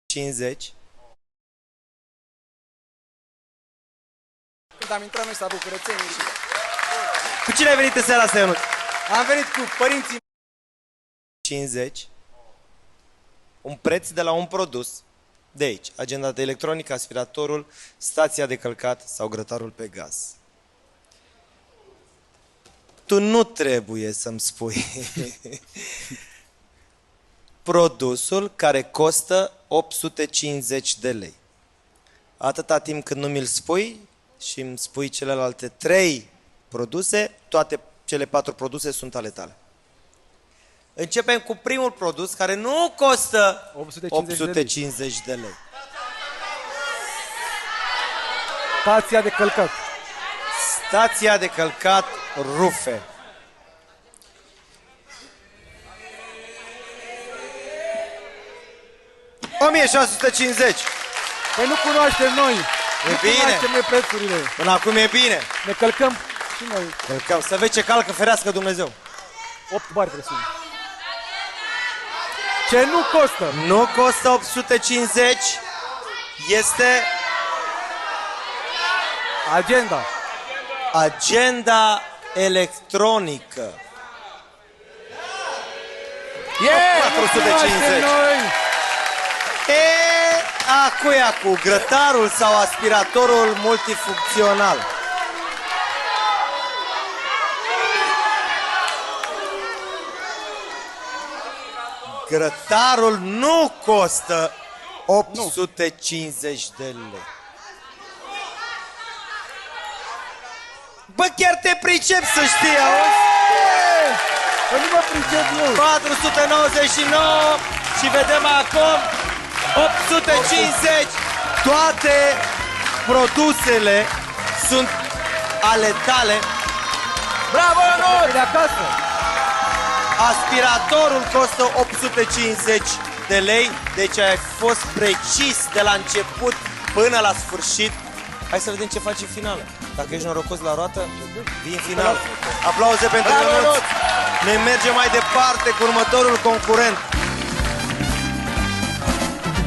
50. Când am intrat noi la bucurățenii și... Cu cine ai venit în seara asta, Ionuț? Am venit cu părinții... 50. Un preț de la un produs. De aici, agenda de electronică, aspiratorul, stația de călcat sau grătarul pe gaz. Tu nu trebuie să-mi spui produsul care costă 850 de lei. Atâta timp când nu mi-l spui și îmi spui celelalte 3 produse, toate cele 4 produse sunt ale tale. Începem cu primul produs care nu costă 850 de lei. Stația de călcat. Stația de călcat Rufe. $1650. Păi nu cunoaștem noi. E Nu bine. cunoaștem noi prețurile. Până acum e bine. Ne călcăm și noi. Călcăm. Să vezi ce calcă, ferească Dumnezeu. 8 bani presiune. Ce nu costă? Nu costă 850. Este Agenda. agenda electronică. Yeah! 450. Acu, grătarul sau aspiratorul multifuncțional. Grătarul nu costă 850 de lei. Bă, chiar te pricep să știi, auzi? Păi nu mă pricep eu. 499 și vedem acum 850. Toate produsele sunt ale tale. Bravo, Ionut! De acasă. Aspiratorul costă 850 de lei, deci ai fost precis de la început până la sfârșit. Hai să vedem ce faci în finală. Dacă ești norocos la roată, vii în final. Aplauze pentru Ionuț. Ne mergem mai departe cu următorul concurent.